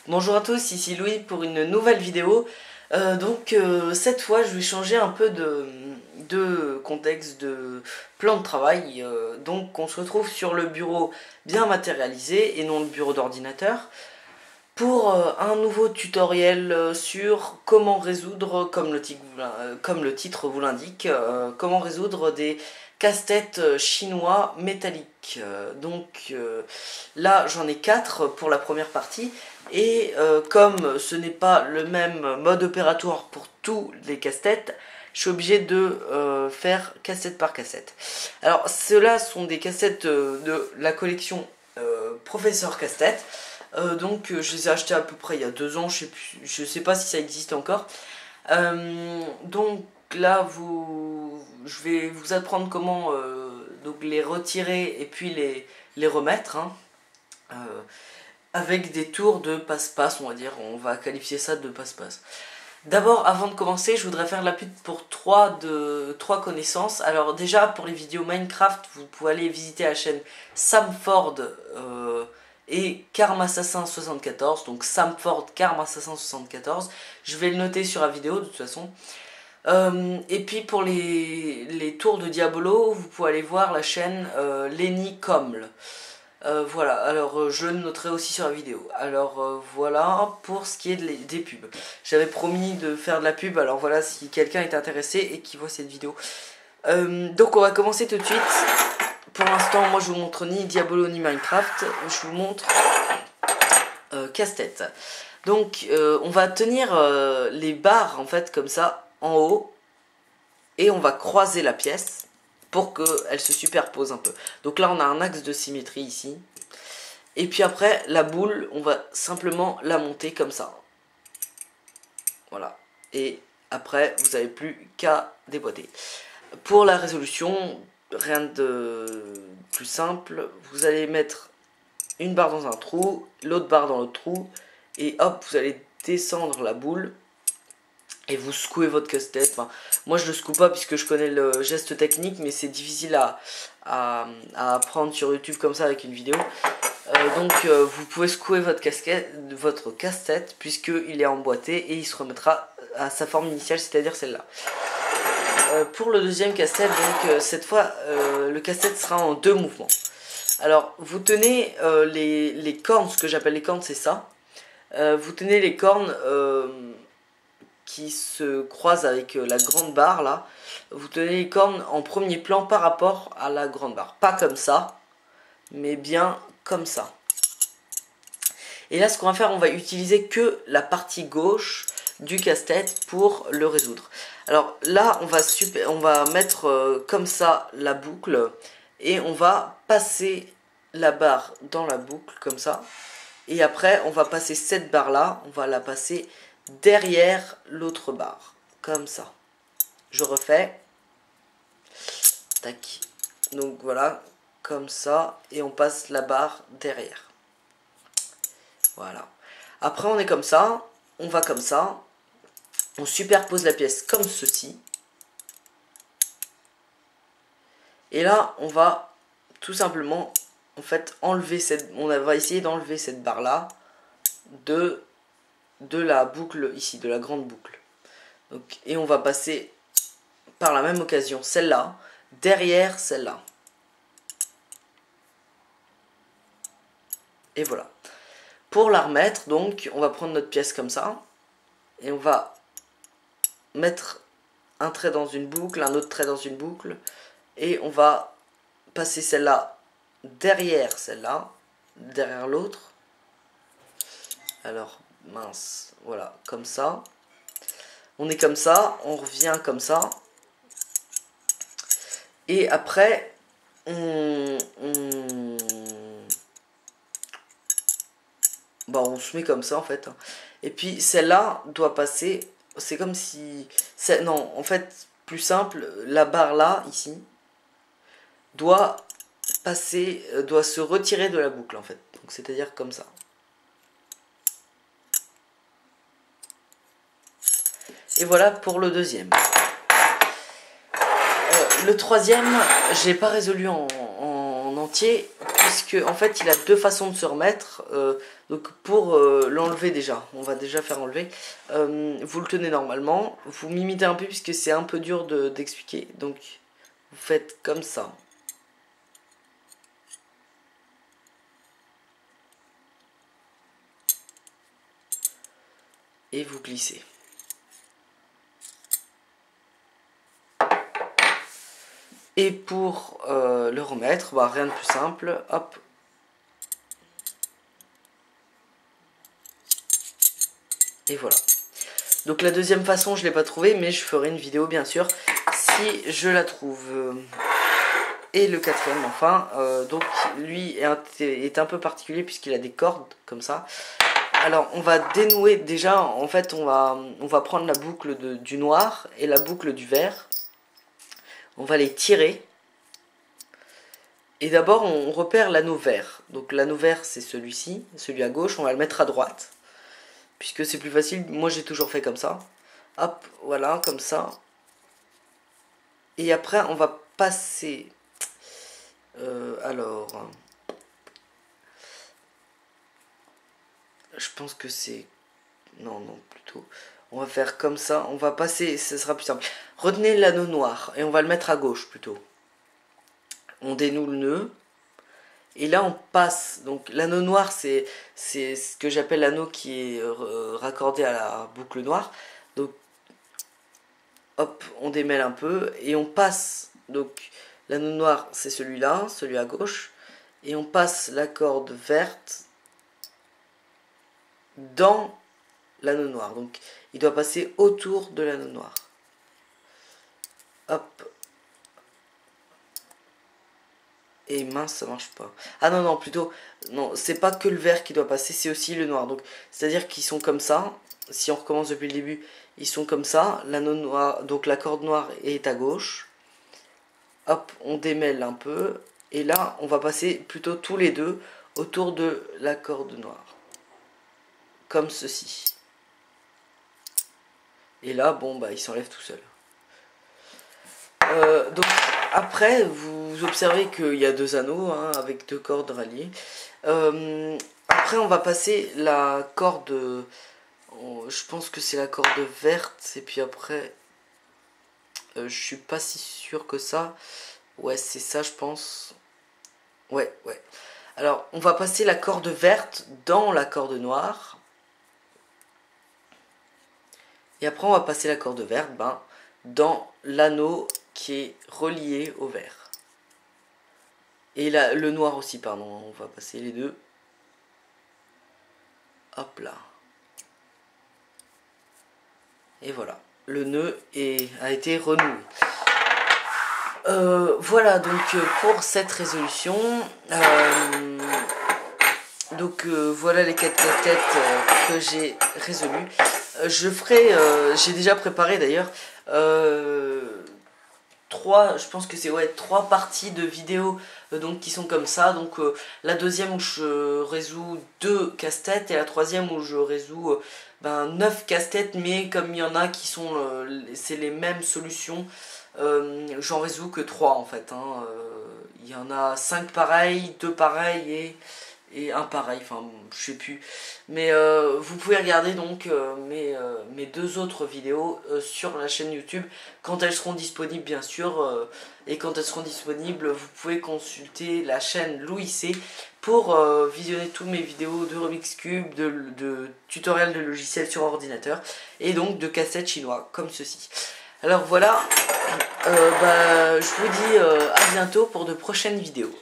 Bonjour à tous, ici Louis pour une nouvelle vidéo. Cette fois je vais changer un peu de contexte, de plan de travail. Donc on se retrouve sur le bureau bien matérialisé et non le bureau d'ordinateur pour un nouveau tutoriel sur comment résoudre, comme le titre vous l'indique, comment résoudre des casse-tête chinois métalliques. Là j'en ai 4 pour la première partie et comme ce n'est pas le même mode opératoire pour tous les casse-têtes, je suis obligé de faire cassette par cassette. Alors ceux-là sont des cassettes de la collection Professeur Casse-Tête. Je les ai achetés à peu près il y a 2 ans, je sais pas si ça existe encore. Donc là je vais vous apprendre comment les retirer et puis les remettre, hein, avec des tours de passe-passe, on va dire, on va qualifier ça de passe-passe. D'abord, avant de commencer, je voudrais faire la pub pour 3 connaissances. Alors déjà, pour les vidéos Minecraft, vous pouvez aller visiter la chaîne Samford et Karmassassin74, donc Samford Karmassassin74. Je vais le noter sur la vidéo de toute façon. Et puis pour les tours de Diabolo, vous pouvez aller voir la chaîne Lenny Comble. Voilà, alors je le noterai aussi sur la vidéo. Alors voilà pour ce qui est des pubs. J'avais promis de faire de la pub, alors voilà si quelqu'un est intéressé et qui voit cette vidéo. Donc on va commencer tout de suite. Pour l'instant, moi je vous montre ni Diabolo ni Minecraft, je vous montre casse-tête. Donc on va tenir les barres en fait comme ça en haut et on va croiser la pièce pour qu'elle se superpose un peu. Donc là on a un axe de symétrie ici. Et puis après la boule, on va simplement la monter comme ça. Voilà. Et après vous n'avez plus qu'à déboîter. Pour la résolution, rien de plus simple. Vous allez mettre une barre dans un trou, l'autre barre dans l'autre trou. Et hop, vous allez descendre la boule. Et vous secouez votre casse-tête. Enfin, moi je le secoue pas puisque je connais le geste technique, mais c'est difficile à apprendre sur YouTube comme ça avec une vidéo. Vous pouvez secouer votre casse-tête puisqu'il est emboîté et il se remettra à sa forme initiale, c'est-à-dire celle-là. Pour le deuxième casse-tête, cette fois le casse-tête sera en 2 mouvements. Alors vous tenez les cornes, ce que j'appelle les cornes c'est ça. Vous tenez les cornes qui se croisent avec la grande barre là. Vous tenez les cornes en premier plan par rapport à la grande barre. Pas comme ça, mais bien comme ça. Et là ce qu'on va faire, on va utiliser que la partie gauche du casse-tête pour le résoudre. Alors là on va mettre comme ça la boucle et on va passer la barre dans la boucle comme ça. Et après on va passer cette barre là, on va la passer derrière l'autre barre, comme ça. Je refais. Tac. Donc voilà, comme ça. Et on passe la barre derrière. Voilà. Après on est comme ça. On va comme ça. On superpose la pièce comme ceci. Et là on va tout simplement en fait enlever on va essayer d'enlever cette barre là de la boucle ici, de la grande boucle. Donc, et on va passer par la même occasion celle-là, derrière celle-là. Et voilà. Pour la remettre, donc, on va prendre notre pièce comme ça, et on va mettre un trait dans une boucle, un autre trait dans une boucle, et on va passer celle-là derrière celle-là, derrière l'autre. Alors, mince, voilà, comme ça. On est comme ça, on revient comme ça. Et après, on se met comme ça en fait. Et puis celle-là doit passer, c'est comme si... Non, en fait, plus simple, la barre là, ici, doit passer, doit se retirer de la boucle en fait. Donc c'est-à-dire comme ça. Et voilà pour le deuxième. Le troisième, je l'ai pas résolu en entier, puisque en fait il a deux façons de se remettre. Donc pour l'enlever déjà, on va déjà faire enlever. Vous le tenez normalement, vous m'imitez un peu puisque c'est un peu dur d'expliquer. Donc vous faites comme ça. Et vous glissez. Et pour le remettre, bah, rien de plus simple, hop. Et voilà. Donc la deuxième façon, je ne l'ai pas trouvée, mais je ferai une vidéo bien sûr, si je la trouve. Et le quatrième enfin, donc lui est un peu particulier puisqu'il a des cordes comme ça. Alors on va dénouer déjà, en fait on va prendre la boucle du noir et la boucle du vert. On va les tirer. Et d'abord on repère l'anneau vert. Donc l'anneau vert c'est celui-ci, celui à gauche, on va le mettre à droite. Puisque c'est plus facile, moi j'ai toujours fait comme ça. Hop, voilà, comme ça. Et après on va passer... alors... Je pense que c'est... Non, plutôt... On va faire comme ça, on va passer, ce sera plus simple. Retenez l'anneau noir et on va le mettre à gauche plutôt. On dénoue le nœud. Et là on passe, donc l'anneau noir c'est ce que j'appelle l'anneau qui est raccordé à la boucle noire. Donc hop, on démêle un peu et on passe, donc l'anneau noir c'est celui-là, celui à gauche. Et on passe la corde verte dans l'anneau noir. Donc il doit passer autour de l'anneau noir. Hop. Et mince, ça marche pas. Ah non, non, plutôt, non, c'est pas que le vert qui doit passer, c'est aussi le noir. Donc, c'est-à-dire qu'ils sont comme ça. Si on recommence depuis le début, ils sont comme ça. L'anneau noir, donc la corde noire est à gauche. Hop, on démêle un peu. Et là, on va passer plutôt tous les deux autour de la corde noire. Comme ceci. Et là, bon, bah, il s'enlève tout seul. Donc, après, vous observez qu'il y a deux anneaux hein, avec deux cordes ralliées. Après, on va passer la corde... je pense que c'est la corde verte. Et puis après... je suis pas si sûr que ça. Ouais, c'est ça, je pense. Ouais. Alors, on va passer la corde verte dans la corde noire. Et après, on va passer la corde verte dans l'anneau qui est relié au vert. Et là, le noir aussi, pardon. On va passer les deux. Hop là. Et voilà. Le nœud a été renoué. Voilà donc pour cette résolution. Donc voilà les 4 casse-têtes que j'ai résolues. Je ferai, j'ai déjà préparé d'ailleurs, je pense que c'est 3 parties de vidéos donc qui sont comme ça. Donc la deuxième où je résous 2 casse-têtes et la troisième où je résous 9 casse-têtes, mais comme il y en a qui sont c'est les mêmes solutions, j'en résous que 3 en fait. Il y en a 5 pareils, 2 pareils et un pareil, enfin je sais plus. Mais vous pouvez regarder donc mes 2 autres vidéos sur la chaîne YouTube quand elles seront disponibles bien sûr. Et quand elles seront disponibles, vous pouvez consulter la chaîne Louis C pour visionner toutes mes vidéos de Rubik's Cube, de tutoriels de logiciels sur ordinateur et donc de cassettes chinois comme ceci. Alors voilà, je vous dis à bientôt pour de prochaines vidéos.